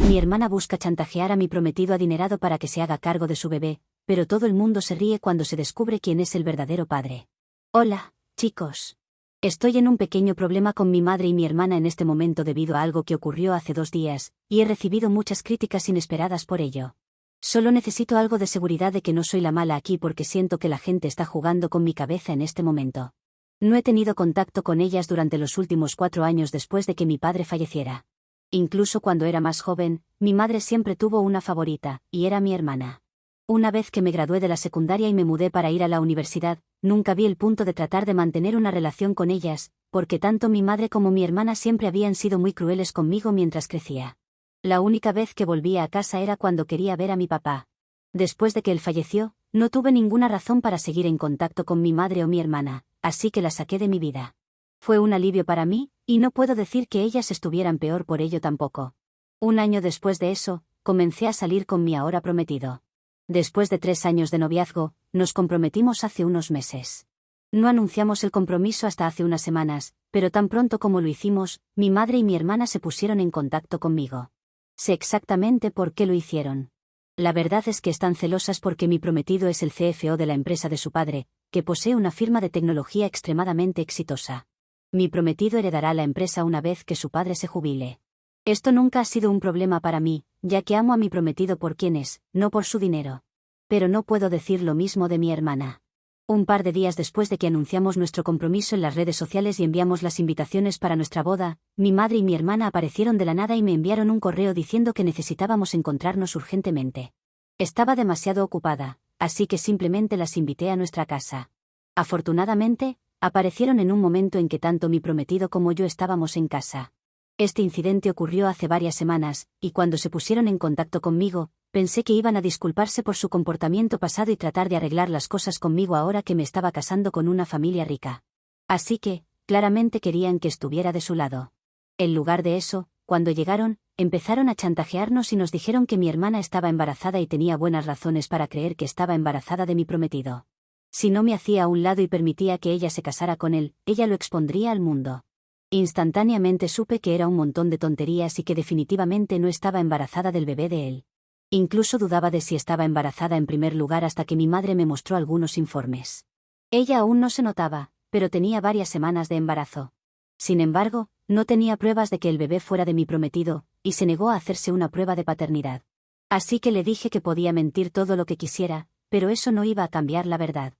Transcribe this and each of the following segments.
Mi hermana busca chantajear a mi prometido adinerado para que se haga cargo de su bebé, pero todo el mundo se ríe cuando se descubre quién es el verdadero padre. Hola, chicos. Estoy en un pequeño problema con mi madre y mi hermana en este momento debido a algo que ocurrió hace 2 días, y he recibido muchas críticas inesperadas por ello. Solo necesito algo de seguridad de que no soy la mala aquí porque siento que la gente está jugando con mi cabeza en este momento. No he tenido contacto con ellas durante los últimos 4 años después de que mi padre falleciera. Incluso cuando era más joven, mi madre siempre tuvo una favorita, y era mi hermana. Una vez que me gradué de la secundaria y me mudé para ir a la universidad, nunca vi el punto de tratar de mantener una relación con ellas, porque tanto mi madre como mi hermana siempre habían sido muy crueles conmigo mientras crecía. La única vez que volvía a casa era cuando quería ver a mi papá. Después de que él falleció, no tuve ninguna razón para seguir en contacto con mi madre o mi hermana, así que la saqué de mi vida. Fue un alivio para mí, y no puedo decir que ellas estuvieran peor por ello tampoco. Un año después de eso, comencé a salir con mi ahora prometido. Después de 3 años de noviazgo, nos comprometimos hace unos meses. No anunciamos el compromiso hasta hace unas semanas, pero tan pronto como lo hicimos, mi madre y mi hermana se pusieron en contacto conmigo. Sé exactamente por qué lo hicieron. La verdad es que están celosas porque mi prometido es el CFO de la empresa de su padre, que posee una firma de tecnología extremadamente exitosa. Mi prometido heredará la empresa una vez que su padre se jubile. Esto nunca ha sido un problema para mí, ya que amo a mi prometido por quien es, no por su dinero. Pero no puedo decir lo mismo de mi hermana. Un par de días después de que anunciamos nuestro compromiso en las redes sociales y enviamos las invitaciones para nuestra boda, mi madre y mi hermana aparecieron de la nada y me enviaron un correo diciendo que necesitábamos encontrarnos urgentemente. Estaba demasiado ocupada, así que simplemente las invité a nuestra casa. Afortunadamente, aparecieron en un momento en que tanto mi prometido como yo estábamos en casa. Este incidente ocurrió hace varias semanas, y cuando se pusieron en contacto conmigo, pensé que iban a disculparse por su comportamiento pasado y tratar de arreglar las cosas conmigo ahora que me estaba casando con una familia rica. Así que, claramente querían que estuviera de su lado. En lugar de eso, cuando llegaron, empezaron a chantajearnos y nos dijeron que mi hermana estaba embarazada y tenía buenas razones para creer que estaba embarazada de mi prometido. Si no me hacía a un lado y permitía que ella se casara con él, ella lo expondría al mundo. Instantáneamente supe que era un montón de tonterías y que definitivamente no estaba embarazada del bebé de él. Incluso dudaba de si estaba embarazada en primer lugar hasta que mi madre me mostró algunos informes. Ella aún no se notaba, pero tenía varias semanas de embarazo. Sin embargo, no tenía pruebas de que el bebé fuera de mi prometido, y se negó a hacerse una prueba de paternidad. Así que le dije que podía mentir todo lo que quisiera, pero eso no iba a cambiar la verdad.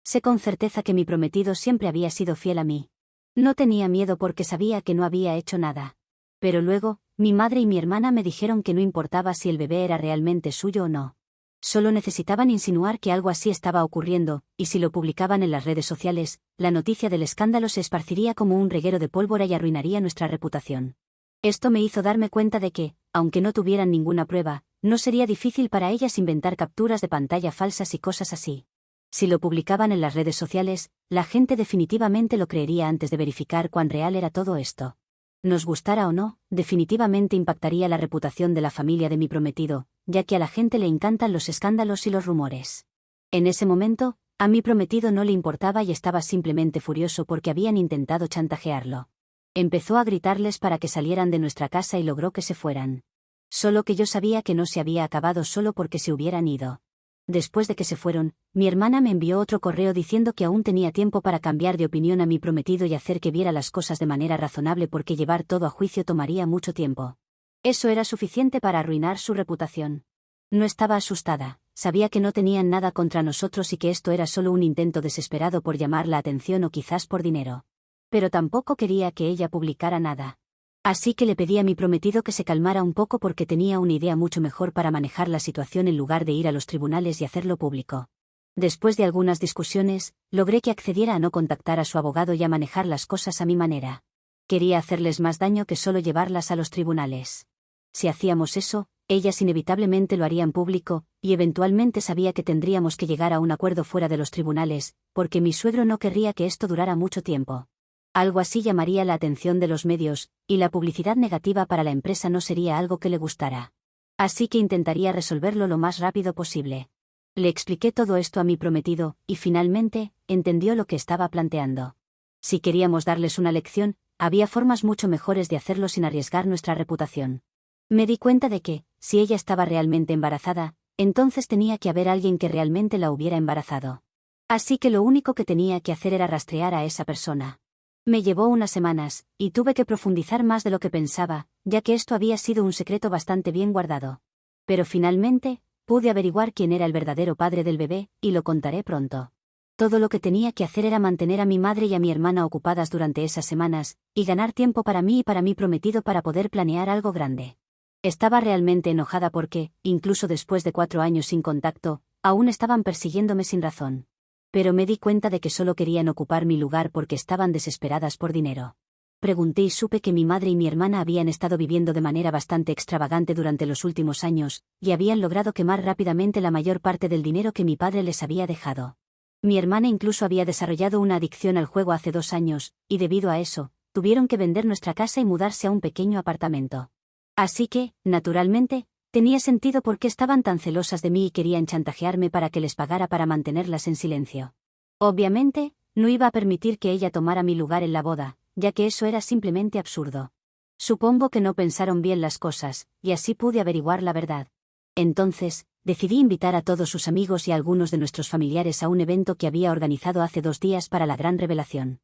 Sé con certeza que mi prometido siempre había sido fiel a mí. No tenía miedo porque sabía que no había hecho nada. Pero luego, mi madre y mi hermana me dijeron que no importaba si el bebé era realmente suyo o no. Solo necesitaban insinuar que algo así estaba ocurriendo, y si lo publicaban en las redes sociales, la noticia del escándalo se esparciría como un reguero de pólvora y arruinaría nuestra reputación. Esto me hizo darme cuenta de que, aunque no tuvieran ninguna prueba, no sería difícil para ellas inventar capturas de pantalla falsas y cosas así. Si lo publicaban en las redes sociales, la gente definitivamente lo creería antes de verificar cuán real era todo esto. Nos gustara o no, definitivamente impactaría la reputación de la familia de mi prometido, ya que a la gente le encantan los escándalos y los rumores. En ese momento, a mi prometido no le importaba y estaba simplemente furioso porque habían intentado chantajearlo. Empezó a gritarles para que salieran de nuestra casa y logró que se fueran. Solo que yo sabía que no se había acabado solo porque se hubieran ido. Después de que se fueron, mi hermana me envió otro correo diciendo que aún tenía tiempo para cambiar de opinión a mi prometido y hacer que viera las cosas de manera razonable porque llevar todo a juicio tomaría mucho tiempo. Eso era suficiente para arruinar su reputación. No estaba asustada, sabía que no tenían nada contra nosotros y que esto era solo un intento desesperado por llamar la atención o quizás por dinero. Pero tampoco quería que ella publicara nada. Así que le pedí a mi prometido que se calmara un poco porque tenía una idea mucho mejor para manejar la situación en lugar de ir a los tribunales y hacerlo público. Después de algunas discusiones, logré que accediera a no contactar a su abogado y a manejar las cosas a mi manera. Quería hacerles más daño que solo llevarlas a los tribunales. Si hacíamos eso, ellas inevitablemente lo harían público, y eventualmente sabía que tendríamos que llegar a un acuerdo fuera de los tribunales, porque mi suegro no querría que esto durara mucho tiempo. Algo así llamaría la atención de los medios, y la publicidad negativa para la empresa no sería algo que le gustara. Así que intentaría resolverlo lo más rápido posible. Le expliqué todo esto a mi prometido, y finalmente, entendió lo que estaba planteando. Si queríamos darles una lección, había formas mucho mejores de hacerlo sin arriesgar nuestra reputación. Me di cuenta de que, si ella estaba realmente embarazada, entonces tenía que haber alguien que realmente la hubiera embarazado. Así que lo único que tenía que hacer era rastrear a esa persona. Me llevó unas semanas, y tuve que profundizar más de lo que pensaba, ya que esto había sido un secreto bastante bien guardado. Pero finalmente, pude averiguar quién era el verdadero padre del bebé, y lo contaré pronto. Todo lo que tenía que hacer era mantener a mi madre y a mi hermana ocupadas durante esas semanas, y ganar tiempo para mí y para mi prometido para poder planear algo grande. Estaba realmente enojada porque, incluso después de 4 años sin contacto, aún estaban persiguiéndome sin razón. Pero me di cuenta de que solo querían ocupar mi lugar porque estaban desesperadas por dinero. Pregunté y supe que mi madre y mi hermana habían estado viviendo de manera bastante extravagante durante los últimos años, y habían logrado quemar rápidamente la mayor parte del dinero que mi padre les había dejado. Mi hermana incluso había desarrollado una adicción al juego hace 2 años, y debido a eso, tuvieron que vender nuestra casa y mudarse a un pequeño apartamento. Así que, naturalmente, tenía sentido por qué estaban tan celosas de mí y querían chantajearme para que les pagara para mantenerlas en silencio. Obviamente, no iba a permitir que ella tomara mi lugar en la boda, ya que eso era simplemente absurdo. Supongo que no pensaron bien las cosas, y así pude averiguar la verdad. Entonces, decidí invitar a todos sus amigos y a algunos de nuestros familiares a un evento que había organizado hace 2 días para la gran revelación.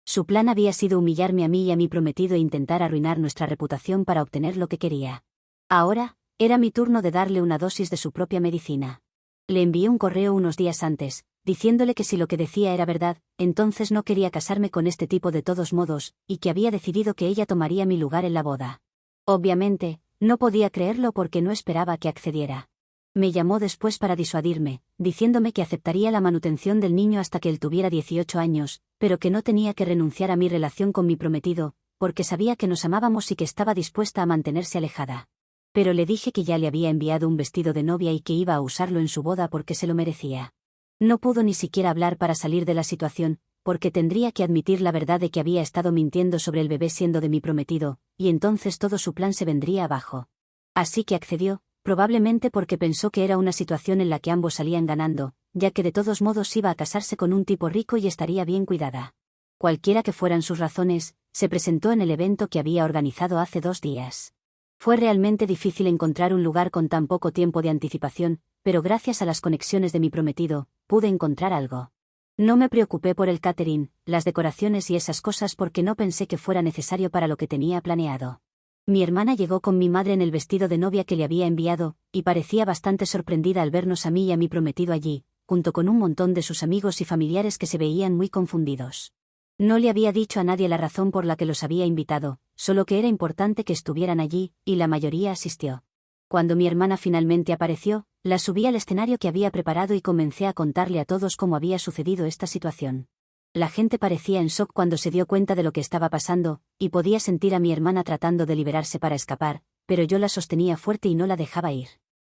Su plan había sido humillarme a mí y a mi prometido e intentar arruinar nuestra reputación para obtener lo que quería. Ahora, era mi turno de darle una dosis de su propia medicina. Le envié un correo unos días antes, diciéndole que si lo que decía era verdad, entonces no quería casarme con este tipo de todos modos, y que había decidido que ella tomaría mi lugar en la boda. Obviamente, no podía creerlo porque no esperaba que accediera. Me llamó después para disuadirme, diciéndome que aceptaría la manutención del niño hasta que él tuviera 18 años, pero que no tenía que renunciar a mi relación con mi prometido, porque sabía que nos amábamos y que estaba dispuesta a mantenerse alejada. Pero le dije que ya le había enviado un vestido de novia y que iba a usarlo en su boda porque se lo merecía. No pudo ni siquiera hablar para salir de la situación, porque tendría que admitir la verdad de que había estado mintiendo sobre el bebé siendo de mi prometido, y entonces todo su plan se vendría abajo. Así que accedió, probablemente porque pensó que era una situación en la que ambos salían ganando, ya que de todos modos iba a casarse con un tipo rico y estaría bien cuidada. Cualquiera que fueran sus razones, se presentó en el evento que había organizado hace 2 días. Fue realmente difícil encontrar un lugar con tan poco tiempo de anticipación, pero gracias a las conexiones de mi prometido, pude encontrar algo. No me preocupé por el catering, las decoraciones y esas cosas porque no pensé que fuera necesario para lo que tenía planeado. Mi hermana llegó con mi madre en el vestido de novia que le había enviado, y parecía bastante sorprendida al vernos a mí y a mi prometido allí, junto con un montón de sus amigos y familiares que se veían muy confundidos. No le había dicho a nadie la razón por la que los había invitado, solo que era importante que estuvieran allí, y la mayoría asistió. Cuando mi hermana finalmente apareció, la subí al escenario que había preparado y comencé a contarle a todos cómo había sucedido esta situación. La gente parecía en shock cuando se dio cuenta de lo que estaba pasando, y podía sentir a mi hermana tratando de liberarse para escapar, pero yo la sostenía fuerte y no la dejaba ir.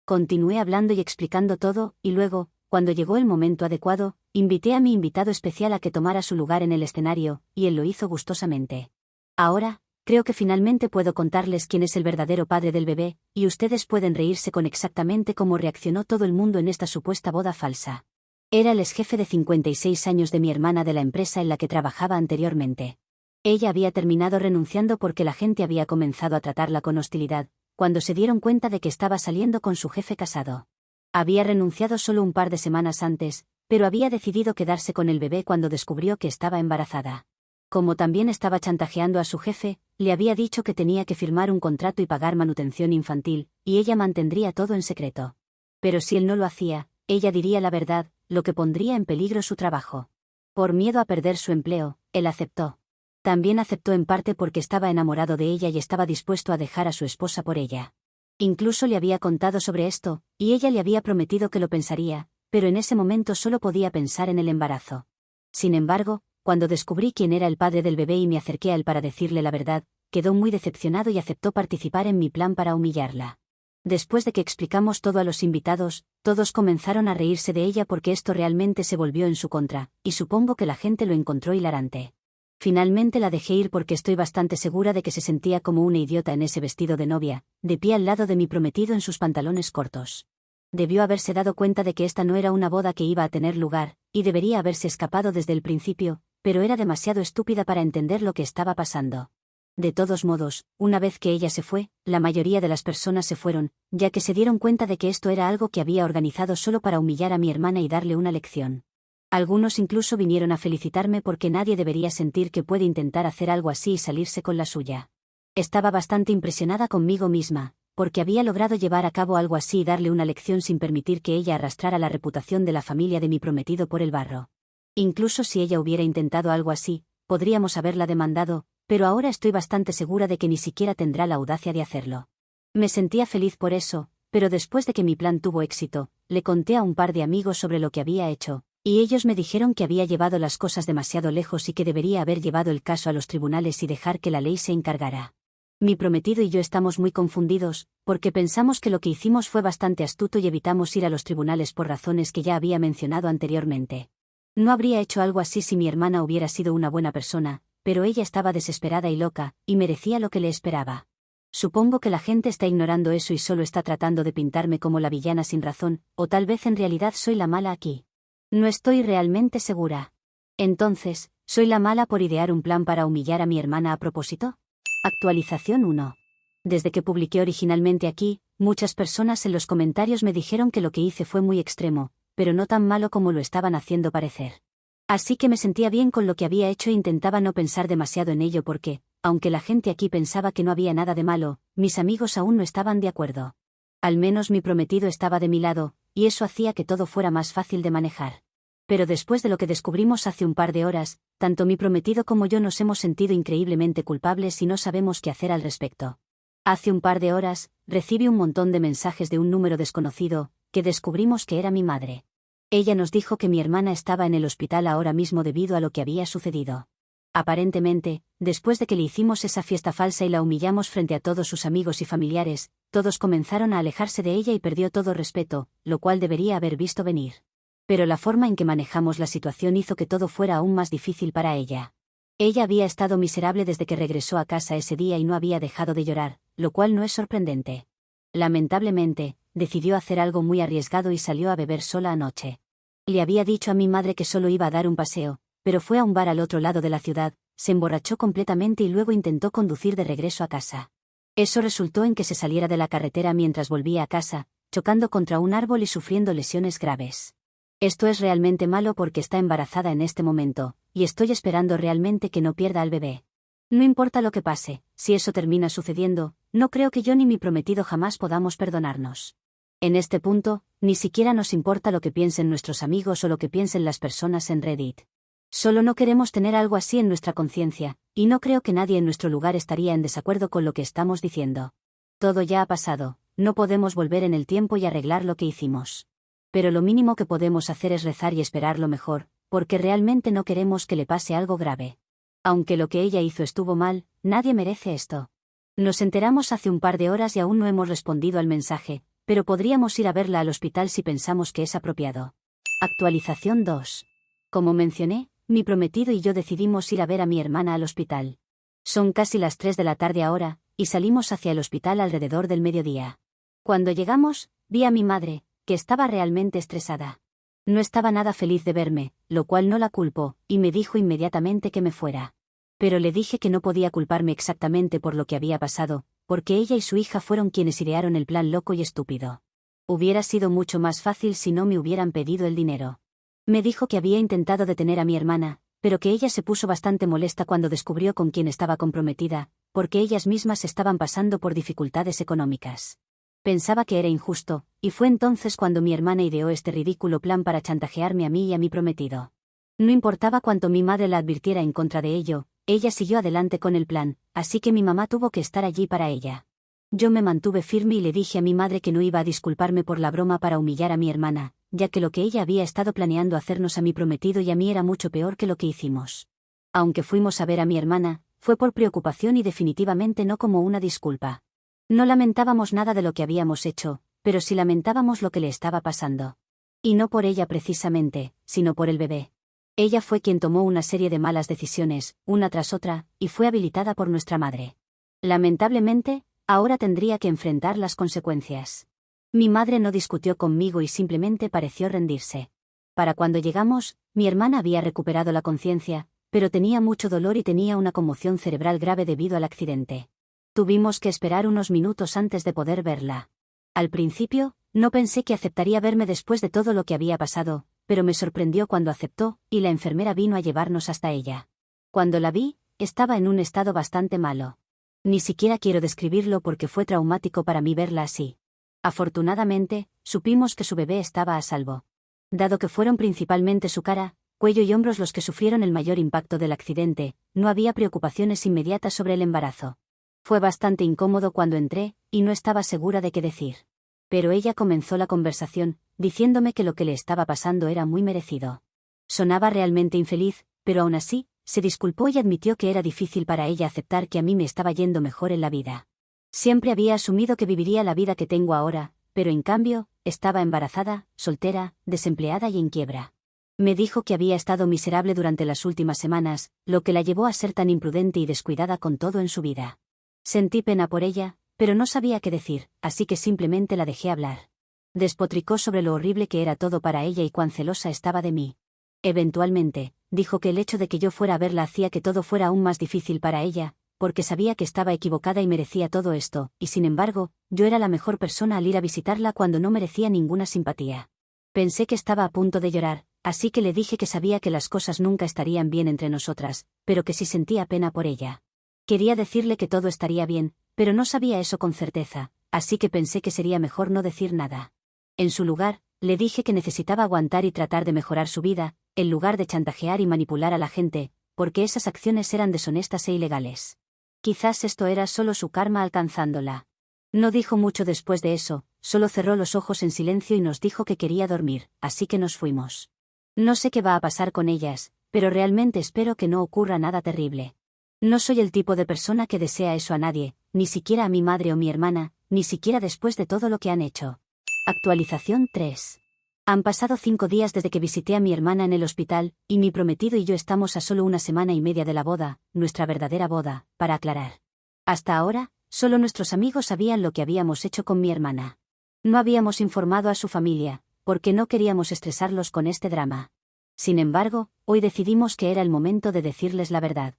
Continué hablando y explicando todo, y luego, cuando llegó el momento adecuado, invité a mi invitado especial a que tomara su lugar en el escenario, y él lo hizo gustosamente. Ahora, creo que finalmente puedo contarles quién es el verdadero padre del bebé, y ustedes pueden reírse con exactamente cómo reaccionó todo el mundo en esta supuesta boda falsa. Era el exjefe de 56 años de mi hermana de la empresa en la que trabajaba anteriormente. Ella había terminado renunciando porque la gente había comenzado a tratarla con hostilidad, cuando se dieron cuenta de que estaba saliendo con su jefe casado. Había renunciado solo un par de semanas antes, pero había decidido quedarse con el bebé cuando descubrió que estaba embarazada. Como también estaba chantajeando a su jefe, le había dicho que tenía que firmar un contrato y pagar manutención infantil, y ella mantendría todo en secreto. Pero si él no lo hacía, ella diría la verdad, lo que pondría en peligro su trabajo. Por miedo a perder su empleo, él aceptó. También aceptó en parte porque estaba enamorado de ella y estaba dispuesto a dejar a su esposa por ella. Incluso le había contado sobre esto, y ella le había prometido que lo pensaría, pero en ese momento solo podía pensar en el embarazo. Sin embargo, cuando descubrí quién era el padre del bebé y me acerqué a él para decirle la verdad, quedó muy decepcionado y aceptó participar en mi plan para humillarla. Después de que explicamos todo a los invitados, todos comenzaron a reírse de ella porque esto realmente se volvió en su contra, y supongo que la gente lo encontró hilarante. Finalmente la dejé ir porque estoy bastante segura de que se sentía como una idiota en ese vestido de novia, de pie al lado de mi prometido en sus pantalones cortos. Debió haberse dado cuenta de que esta no era una boda que iba a tener lugar, y debería haberse escapado desde el principio, pero era demasiado estúpida para entender lo que estaba pasando. De todos modos, una vez que ella se fue, la mayoría de las personas se fueron, ya que se dieron cuenta de que esto era algo que había organizado solo para humillar a mi hermana y darle una lección. Algunos incluso vinieron a felicitarme porque nadie debería sentir que puede intentar hacer algo así y salirse con la suya. Estaba bastante impresionada conmigo misma, porque había logrado llevar a cabo algo así y darle una lección sin permitir que ella arrastrara la reputación de la familia de mi prometido por el barro. Incluso si ella hubiera intentado algo así, podríamos haberla demandado, pero ahora estoy bastante segura de que ni siquiera tendrá la audacia de hacerlo. Me sentía feliz por eso, pero después de que mi plan tuvo éxito, le conté a un par de amigos sobre lo que había hecho, y ellos me dijeron que había llevado las cosas demasiado lejos y que debería haber llevado el caso a los tribunales y dejar que la ley se encargara. Mi prometido y yo estamos muy confundidos, porque pensamos que lo que hicimos fue bastante astuto y evitamos ir a los tribunales por razones que ya había mencionado anteriormente. No habría hecho algo así si mi hermana hubiera sido una buena persona, pero ella estaba desesperada y loca, y merecía lo que le esperaba. Supongo que la gente está ignorando eso y solo está tratando de pintarme como la villana sin razón, o tal vez en realidad soy la mala aquí. No estoy realmente segura. Entonces, ¿soy la mala por idear un plan para humillar a mi hermana a propósito? Actualización 1. Desde que publiqué originalmente aquí, muchas personas en los comentarios me dijeron que lo que hice fue muy extremo, pero no tan malo como lo estaban haciendo parecer. Así que me sentía bien con lo que había hecho e intentaba no pensar demasiado en ello porque, aunque la gente aquí pensaba que no había nada de malo, mis amigos aún no estaban de acuerdo. Al menos mi prometido estaba de mi lado, y eso hacía que todo fuera más fácil de manejar. Pero después de lo que descubrimos hace un par de horas, tanto mi prometido como yo nos hemos sentido increíblemente culpables y no sabemos qué hacer al respecto. Hace un par de horas, recibí un montón de mensajes de un número desconocido, que descubrimos que era mi madre. Ella nos dijo que mi hermana estaba en el hospital ahora mismo debido a lo que había sucedido. Aparentemente, después de que le hicimos esa fiesta falsa y la humillamos frente a todos sus amigos y familiares, todos comenzaron a alejarse de ella y perdió todo respeto, lo cual debería haber visto venir. Pero la forma en que manejamos la situación hizo que todo fuera aún más difícil para ella. Ella había estado miserable desde que regresó a casa ese día y no había dejado de llorar, lo cual no es sorprendente. Lamentablemente, decidió hacer algo muy arriesgado y salió a beber sola anoche. Le había dicho a mi madre que solo iba a dar un paseo, pero fue a un bar al otro lado de la ciudad, se emborrachó completamente y luego intentó conducir de regreso a casa. Eso resultó en que se saliera de la carretera mientras volvía a casa, chocando contra un árbol y sufriendo lesiones graves. Esto es realmente malo porque está embarazada en este momento, y estoy esperando realmente que no pierda al bebé. No importa lo que pase, si eso termina sucediendo, no creo que yo ni mi prometido jamás podamos perdonarnos. En este punto, ni siquiera nos importa lo que piensen nuestros amigos o lo que piensen las personas en Reddit. Solo no queremos tener algo así en nuestra conciencia, y no creo que nadie en nuestro lugar estaría en desacuerdo con lo que estamos diciendo. Todo ya ha pasado, no podemos volver en el tiempo y arreglar lo que hicimos. Pero lo mínimo que podemos hacer es rezar y esperar lo mejor, porque realmente no queremos que le pase algo grave. Aunque lo que ella hizo estuvo mal, nadie merece esto. Nos enteramos hace un par de horas y aún no hemos respondido al mensaje, pero podríamos ir a verla al hospital si pensamos que es apropiado. Actualización 2. Como mencioné, mi prometido y yo decidimos ir a ver a mi hermana al hospital. Son casi las 3 de la tarde ahora, y salimos hacia el hospital alrededor del mediodía. Cuando llegamos, vi a mi madre, que estaba realmente estresada. No estaba nada feliz de verme, lo cual no la culpo, y me dijo inmediatamente que me fuera. Pero le dije que no podía culparme exactamente por lo que había pasado, porque ella y su hija fueron quienes idearon el plan loco y estúpido. Hubiera sido mucho más fácil si no me hubieran pedido el dinero. Me dijo que había intentado detener a mi hermana, pero que ella se puso bastante molesta cuando descubrió con quién estaba comprometida, porque ellas mismas estaban pasando por dificultades económicas. Pensaba que era injusto, y fue entonces cuando mi hermana ideó este ridículo plan para chantajearme a mí y a mi prometido. No importaba cuánto mi madre la advirtiera en contra de ello, ella siguió adelante con el plan, así que mi mamá tuvo que estar allí para ella. Yo me mantuve firme y le dije a mi madre que no iba a disculparme por la broma para humillar a mi hermana, ya que lo que ella había estado planeando hacernos a mi prometido y a mí era mucho peor que lo que hicimos. Aunque fuimos a ver a mi hermana, fue por preocupación y definitivamente no como una disculpa. No lamentábamos nada de lo que habíamos hecho, pero sí lamentábamos lo que le estaba pasando. Y no por ella precisamente, sino por el bebé. Ella fue quien tomó una serie de malas decisiones, una tras otra, y fue habilitada por nuestra madre. Lamentablemente, ahora tendría que enfrentar las consecuencias. Mi madre no discutió conmigo y simplemente pareció rendirse. Para cuando llegamos, mi hermana había recuperado la conciencia, pero tenía mucho dolor y tenía una conmoción cerebral grave debido al accidente. Tuvimos que esperar unos minutos antes de poder verla. Al principio, no pensé que aceptaría verme después de todo lo que había pasado, pero me sorprendió cuando aceptó, y la enfermera vino a llevarnos hasta ella. Cuando la vi, estaba en un estado bastante malo. Ni siquiera quiero describirlo porque fue traumático para mí verla así. Afortunadamente, supimos que su bebé estaba a salvo. Dado que fueron principalmente su cara, cuello y hombros los que sufrieron el mayor impacto del accidente, no había preocupaciones inmediatas sobre el embarazo. Fue bastante incómodo cuando entré, y no estaba segura de qué decir. Pero ella comenzó la conversación, diciéndome que lo que le estaba pasando era muy merecido. Sonaba realmente infeliz, pero aún así, se disculpó y admitió que era difícil para ella aceptar que a mí me estaba yendo mejor en la vida. Siempre había asumido que viviría la vida que tengo ahora, pero en cambio, estaba embarazada, soltera, desempleada y en quiebra. Me dijo que había estado miserable durante las últimas semanas, lo que la llevó a ser tan imprudente y descuidada con todo en su vida. Sentí pena por ella, pero no sabía qué decir, así que simplemente la dejé hablar. Despotricó sobre lo horrible que era todo para ella y cuán celosa estaba de mí. Eventualmente, dijo que el hecho de que yo fuera a verla hacía que todo fuera aún más difícil para ella, porque sabía que estaba equivocada y merecía todo esto, y sin embargo, yo era la mejor persona al ir a visitarla cuando no merecía ninguna simpatía. Pensé que estaba a punto de llorar, así que le dije que sabía que las cosas nunca estarían bien entre nosotras, pero que sí sentía pena por ella. Quería decirle que todo estaría bien, pero no sabía eso con certeza, así que pensé que sería mejor no decir nada. En su lugar, le dije que necesitaba aguantar y tratar de mejorar su vida, en lugar de chantajear y manipular a la gente, porque esas acciones eran deshonestas e ilegales. Quizás esto era solo su karma alcanzándola. No dijo mucho después de eso, solo cerró los ojos en silencio y nos dijo que quería dormir, así que nos fuimos. No sé qué va a pasar con ellas, pero realmente espero que no ocurra nada terrible. No soy el tipo de persona que desea eso a nadie, ni siquiera a mi madre o mi hermana, ni siquiera después de todo lo que han hecho. Actualización 3. Han pasado 5 días desde que visité a mi hermana en el hospital, y mi prometido y yo estamos a solo 1 semana y media de la boda, nuestra verdadera boda, para aclarar. Hasta ahora, solo nuestros amigos sabían lo que habíamos hecho con mi hermana. No habíamos informado a su familia, porque no queríamos estresarlos con este drama. Sin embargo, hoy decidimos que era el momento de decirles la verdad.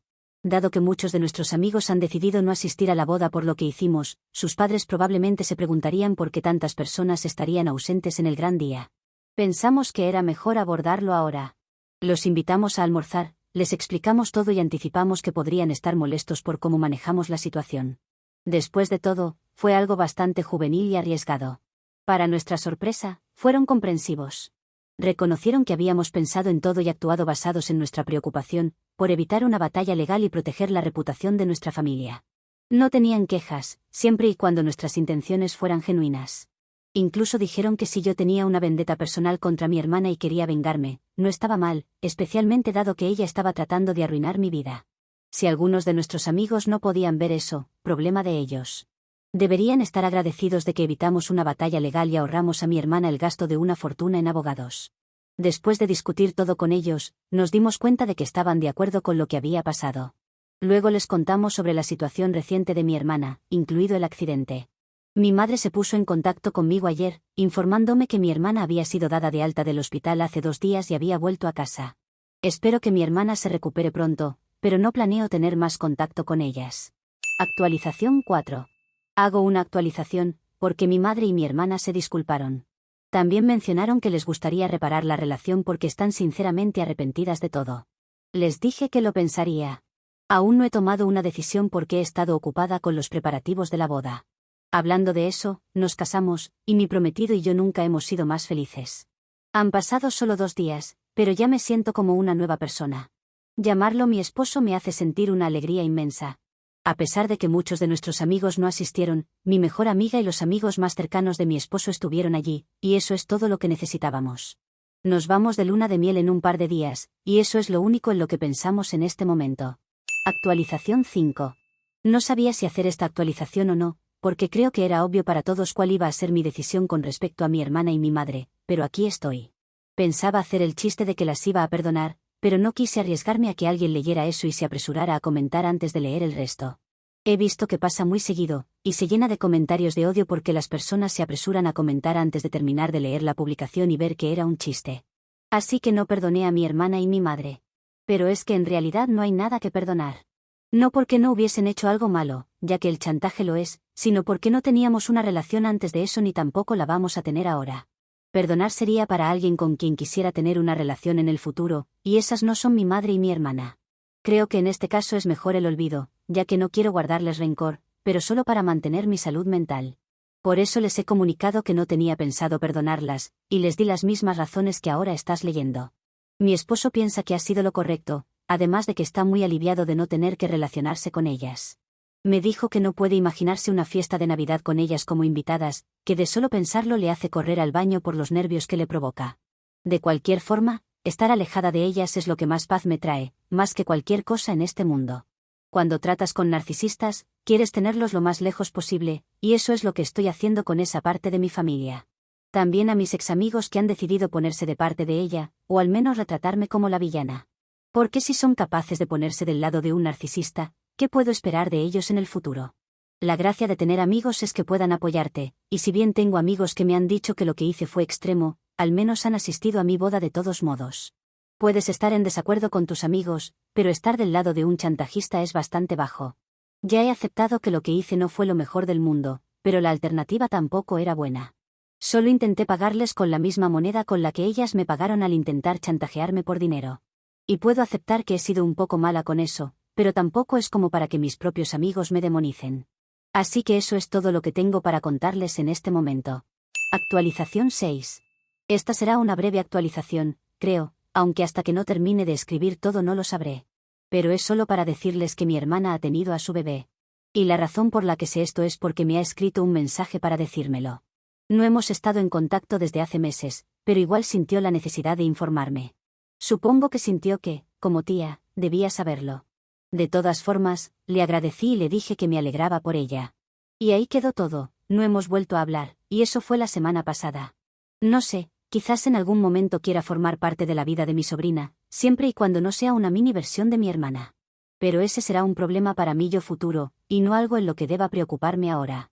Dado que muchos de nuestros amigos han decidido no asistir a la boda por lo que hicimos, sus padres probablemente se preguntarían por qué tantas personas estarían ausentes en el gran día. Pensamos que era mejor abordarlo ahora. Los invitamos a almorzar, les explicamos todo y anticipamos que podrían estar molestos por cómo manejamos la situación. Después de todo, fue algo bastante juvenil y arriesgado. Para nuestra sorpresa, fueron comprensivos. Reconocieron que habíamos pensado en todo y actuado basados en nuestra preocupación, por evitar una batalla legal y proteger la reputación de nuestra familia. No tenían quejas, siempre y cuando nuestras intenciones fueran genuinas. Incluso dijeron que si yo tenía una vendetta personal contra mi hermana y quería vengarme, no estaba mal, especialmente dado que ella estaba tratando de arruinar mi vida. Si algunos de nuestros amigos no podían ver eso, problema de ellos. Deberían estar agradecidos de que evitamos una batalla legal y ahorramos a mi hermana el gasto de una fortuna en abogados. Después de discutir todo con ellos, nos dimos cuenta de que estaban de acuerdo con lo que había pasado. Luego les contamos sobre la situación reciente de mi hermana, incluido el accidente. Mi madre se puso en contacto conmigo ayer, informándome que mi hermana había sido dada de alta del hospital hace 2 días y había vuelto a casa. Espero que mi hermana se recupere pronto, pero no planeo tener más contacto con ellas. Actualización 4. Hago una actualización, porque mi madre y mi hermana se disculparon. También mencionaron que les gustaría reparar la relación porque están sinceramente arrepentidas de todo. Les dije que lo pensaría. Aún no he tomado una decisión porque he estado ocupada con los preparativos de la boda. Hablando de eso, nos casamos, y mi prometido y yo nunca hemos sido más felices. Han pasado solo 2 días, pero ya me siento como una nueva persona. Llamarlo mi esposo me hace sentir una alegría inmensa. A pesar de que muchos de nuestros amigos no asistieron, mi mejor amiga y los amigos más cercanos de mi esposo estuvieron allí, y eso es todo lo que necesitábamos. Nos vamos de luna de miel en un par de días, y eso es lo único en lo que pensamos en este momento. Actualización 5. No sabía si hacer esta actualización o no, porque creo que era obvio para todos cuál iba a ser mi decisión con respecto a mi hermana y mi madre, pero aquí estoy. Pensaba hacer el chiste de que las iba a perdonar, pero no quise arriesgarme a que alguien leyera eso y se apresurara a comentar antes de leer el resto. He visto que pasa muy seguido, y se llena de comentarios de odio porque las personas se apresuran a comentar antes de terminar de leer la publicación y ver que era un chiste. Así que no perdoné a mi hermana y mi madre. Pero es que en realidad no hay nada que perdonar. No porque no hubiesen hecho algo malo, ya que el chantaje lo es, sino porque no teníamos una relación antes de eso ni tampoco la vamos a tener ahora. Perdonar sería para alguien con quien quisiera tener una relación en el futuro, y esas no son mi madre y mi hermana. Creo que en este caso es mejor el olvido, ya que no quiero guardarles rencor, pero solo para mantener mi salud mental. Por eso les he comunicado que no tenía pensado perdonarlas, y les di las mismas razones que ahora estás leyendo. Mi esposo piensa que ha sido lo correcto, además de que está muy aliviado de no tener que relacionarse con ellas. Me dijo que no puede imaginarse una fiesta de Navidad con ellas como invitadas, que de solo pensarlo le hace correr al baño por los nervios que le provoca. De cualquier forma, estar alejada de ellas es lo que más paz me trae, más que cualquier cosa en este mundo. Cuando tratas con narcisistas, quieres tenerlos lo más lejos posible, y eso es lo que estoy haciendo con esa parte de mi familia. También a mis examigos que han decidido ponerse de parte de ella, o al menos retratarme como la villana. Porque si son capaces de ponerse del lado de un narcisista, ¿qué puedo esperar de ellos en el futuro? La gracia de tener amigos es que puedan apoyarte, y si bien tengo amigos que me han dicho que lo que hice fue extremo, al menos han asistido a mi boda de todos modos. Puedes estar en desacuerdo con tus amigos, pero estar del lado de un chantajista es bastante bajo. Ya he aceptado que lo que hice no fue lo mejor del mundo, pero la alternativa tampoco era buena. Solo intenté pagarles con la misma moneda con la que ellas me pagaron al intentar chantajearme por dinero. Y puedo aceptar que he sido un poco mala con eso, pero tampoco es como para que mis propios amigos me demonicen. Así que eso es todo lo que tengo para contarles en este momento. Actualización 6. Esta será una breve actualización, creo, aunque hasta que no termine de escribir todo no lo sabré. Pero es solo para decirles que mi hermana ha tenido a su bebé. Y la razón por la que sé esto es porque me ha escrito un mensaje para decírmelo. No hemos estado en contacto desde hace meses, pero igual sintió la necesidad de informarme. Supongo que sintió que, como tía, debía saberlo. De todas formas, le agradecí y le dije que me alegraba por ella. Y ahí quedó todo, no hemos vuelto a hablar, y eso fue la semana pasada. No sé, quizás en algún momento quiera formar parte de la vida de mi sobrina, siempre y cuando no sea una mini versión de mi hermana. Pero ese será un problema para mí yo futuro, y no algo en lo que deba preocuparme ahora.